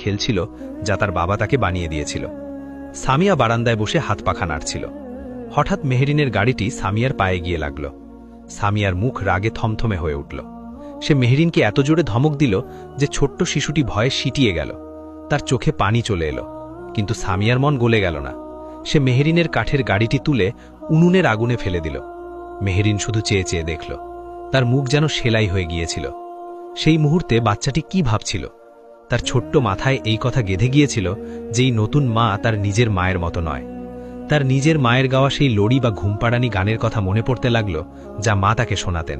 খেলছিল যা তার বাবা তাকে বানিয়ে দিয়েছিল। সামিয়া বারান্দায় বসে হাত পাখা নাড়ছিল। হঠাৎ মেহেরিনের গাড়িটি সামিয়ার পায়ে গিয়ে লাগল। সামিয়ার মুখ রাগে থমথমে হয়ে উঠল। সে মেহেরিনকে এত জোরে ধমক দিল যে ছোট্ট শিশুটি ভয়ে সিটিয়ে গেল। তার চোখে পানি চলে এলো, কিন্তু সামিয়ার মন গলে গেল না। সে মেহেরিনের কাঠের গাড়িটি তুলে উনুনের আগুনে ফেলে দিল। মেহেরিন শুধু চেয়ে চেয়ে দেখল। তার মুখ যেন সেলাই হয়ে গিয়েছিল। সেই মুহূর্তে বাচ্চাটি কি ভাবছিল? তার ছোট্ট মাথায় এই কথা গেঁথে গিয়েছিল যে এই নতুন মা তার নিজের মায়ের মতো নয়। তার নিজের মায়ের গাওয়া সেই লড়ি বা ঘুমপাড়ানি গানের কথা মনে পড়তে লাগল, যা মা তাকে শোনাতেন।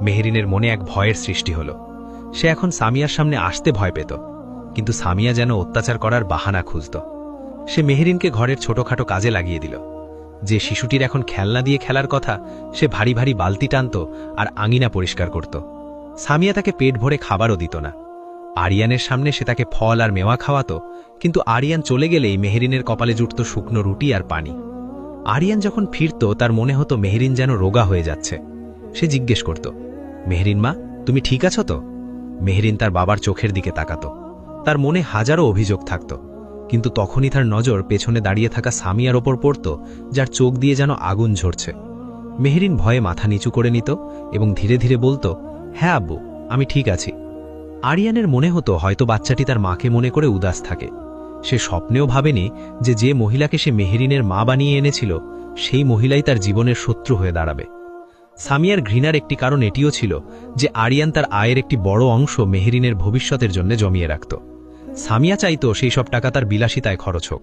মেহেরিনের মনে এক ভয়ের সৃষ্টি হল। সে এখন সামিয়ার সামনে আসতে ভয় পেত, কিন্তু সামিয়া যেন অত্যাচার করার বাহানা খুঁজত। সে মেহেরিনকে ঘরের ছোটখাটো কাজে লাগিয়ে দিল। যে শিশুটির এখন খেলনা দিয়ে খেলার কথা, সে ভারী ভারী বালতি টানত আর আঙিনা পরিষ্কার করত। সামিয়া তাকে পেট ভরে খাবারও দিত না। আরিয়ানের সামনে সে তাকে ফল আর মেওয়া খাওয়াত, কিন্তু আরিয়ান চলে গেলেই মেহেরিনের কপালে জুটত শুকনো রুটি আর পানি। আরিয়ান যখন ফিরত তার মনে হতো মেহেরিন যেন রোগা হয়ে যাচ্ছে। সে জিজ্ঞেস করত, মেহেরিন মা, তুমি ঠিক আছো তো? মেহেরিন তার বাবার চোখের দিকে তাকাত। তার মনে হাজারো অভিযোগ থাকত, কিন্তু তখনই তার নজর পেছনে দাঁড়িয়ে থাকা সামিয়ার ওপর পড়ত, যার চোখ দিয়ে যেন আগুন ঝরছে। মেহেরিন ভয়ে মাথা নিচু করে নিত এবং ধীরে ধীরে বলতো, হ্যাঁ আব্বু, আমি ঠিক আছি। আরিয়ানের মনে হতো হয়তো বাচ্চাটি তার মাকে মনে করে উদাস থাকে। সে স্বপ্নেও ভাবেনি যে যে মহিলাকে সে মেহেরিনের মা বানিয়ে এনেছিল, সেই মহিলাই তার জীবনের শত্রু হয়ে দাঁড়াবে। সামিয়ার ঘৃণার একটি কারণ এটিও ছিল যে আরিয়ান তার আয়ের একটি বড় অংশ মেহেরিনের ভবিষ্যতের জন্য জমিয়ে রাখত। সামিয়া চাইতো সেই সব টাকা তার বিলাসিতায় খরচ হোক।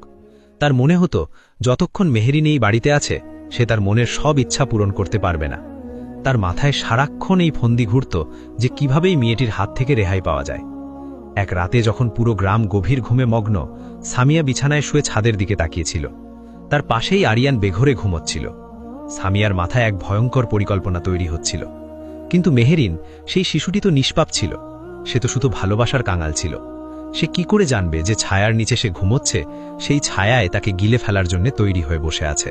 তার মনে হতো যতক্ষণ মেহেরিন এই বাড়িতে আছে, সে তার মনের সব ইচ্ছা পূরণ করতে পারবে না। তার মাথায় সারাক্ষণ এই ফন্দি ঘুরত যে কিভাবেই মেয়েটির হাত থেকে রেহাই পাওয়া যায়। এক রাতে যখন পুরো গ্রাম গভীর ঘুমে মগ্ন, সামিয়া বিছানায় শুয়ে ছাদের দিকে তাকিয়েছিল। তার পাশেই আরিয়ান বেঘরে ঘুমোচ্ছিল। সামিয়ার মাথায় এক ভয়ঙ্কর পরিকল্পনা তৈরি হচ্ছিল। কিন্তু মেহেরিন, সেই শিশুটি তো নিষ্পাপ ছিল। সে তো শুধু ভালোবাসার কাঙাল ছিল। সে কি করে জানবে যে ছায়ার নিচে সে ঘুমোচ্ছে, সেই ছায়ায় তাকে গিলে ফেলার জন্য তৈরি হয়ে বসে আছে?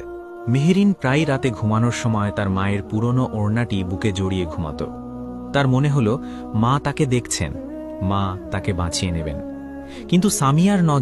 মেহেরিন প্রায় রাতে ঘুমানোর সময় তার মায়ের পুরনো ওড়নাটি বুকে জড়িয়ে ঘুমাত। তার মনে হলো মা তাকে দেখছেন, মা তাকে বাঁচিয়ে নেবেন। কিন্তু সামিয়ার নজর